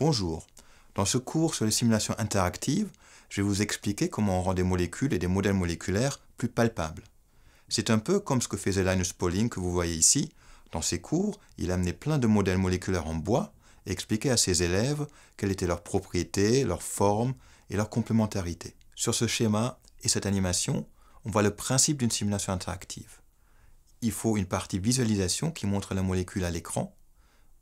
Bonjour, dans ce cours sur les simulations interactives, je vais vous expliquer comment on rend des molécules et des modèles moléculaires plus palpables. C'est un peu comme ce que faisait Linus Pauling que vous voyez ici. Dans ses cours, il amenait plein de modèles moléculaires en bois et expliquait à ses élèves quelles étaient leurs propriétés, leurs formes et leur complémentarité. Sur ce schéma et cette animation, on voit le principe d'une simulation interactive. Il faut une partie visualisation qui montre la molécule à l'écran,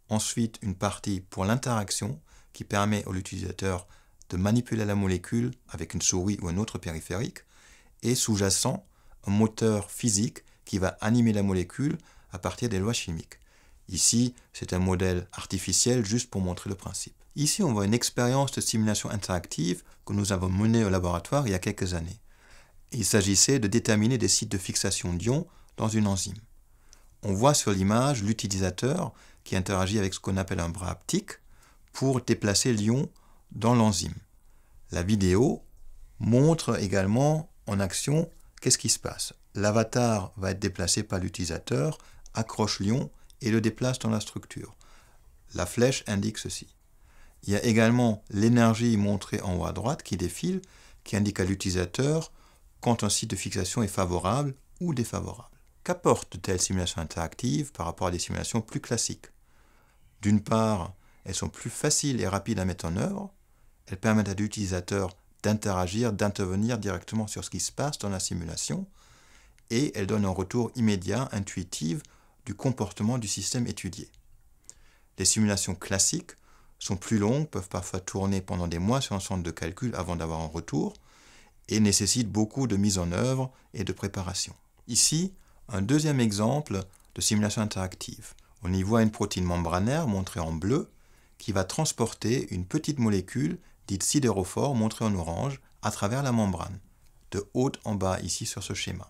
ensuite une partie pour l'interaction qui permet à l'utilisateur de manipuler la molécule avec une souris ou un autre périphérique, et sous-jacent, un moteur physique qui va animer la molécule à partir des lois chimiques. Ici, c'est un modèle artificiel juste pour montrer le principe. Ici, on voit une expérience de simulation interactive que nous avons menée au laboratoire il y a quelques années. Il s'agissait de déterminer des sites de fixation d'ions dans une enzyme. On voit sur l'image l'utilisateur qui interagit avec ce qu'on appelle un bras haptique pour déplacer l'ion dans l'enzyme. La vidéo montre également en action qu'est-ce qui se passe. L'avatar va être déplacé par l'utilisateur, accroche l'ion et le déplace dans la structure. La flèche indique ceci. Il y a également l'énergie montrée en haut à droite qui défile, qui indique à l'utilisateur quand un site de fixation est favorable ou défavorable. Qu'apportent de telles simulations interactives par rapport à des simulations plus classiques? D'une part, elles sont plus faciles et rapides à mettre en œuvre. Elles permettent à l'utilisateur d'interagir, d'intervenir directement sur ce qui se passe dans la simulation. Et elles donnent un retour immédiat, intuitif, du comportement du système étudié. Les simulations classiques sont plus longues, peuvent parfois tourner pendant des mois sur un centre de calcul avant d'avoir un retour, et nécessitent beaucoup de mise en œuvre et de préparation. Ici, un deuxième exemple de simulation interactive. On y voit une protéine membranaire montrée en bleu qui va transporter une petite molécule dite sidérophore montrée en orange à travers la membrane, de haut en bas ici sur ce schéma.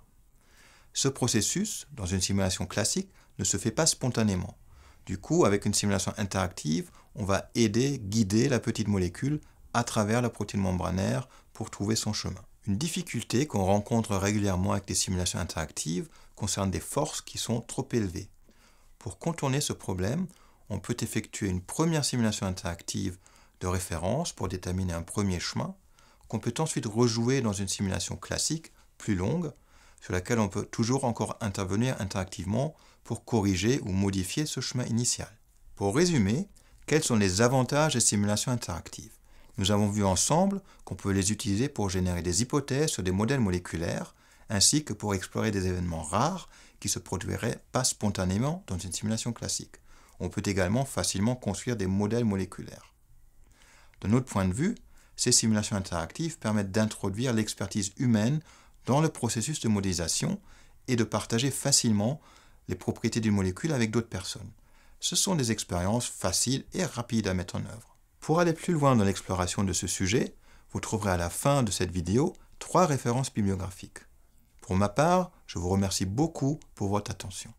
Ce processus, dans une simulation classique, ne se fait pas spontanément. Du coup, avec une simulation interactive, on va aider, guider la petite molécule à travers la protéine membranaire pour trouver son chemin. Une difficulté qu'on rencontre régulièrement avec des simulations interactives concerne des forces qui sont trop élevées. Pour contourner ce problème, on peut effectuer une première simulation interactive de référence pour déterminer un premier chemin, qu'on peut ensuite rejouer dans une simulation classique, plus longue, sur laquelle on peut toujours encore intervenir interactivement pour corriger ou modifier ce chemin initial. Pour résumer, quels sont les avantages des simulations interactives? Nous avons vu ensemble qu'on peut les utiliser pour générer des hypothèses sur des modèles moléculaires, ainsi que pour explorer des événements rares qui ne se produiraient pas spontanément dans une simulation classique. On peut également facilement construire des modèles moléculaires. De notre point de vue, ces simulations interactives permettent d'introduire l'expertise humaine dans le processus de modélisation et de partager facilement les propriétés d'une molécule avec d'autres personnes. Ce sont des expériences faciles et rapides à mettre en œuvre. Pour aller plus loin dans l'exploration de ce sujet, vous trouverez à la fin de cette vidéo 3 références bibliographiques. Pour ma part, je vous remercie beaucoup pour votre attention.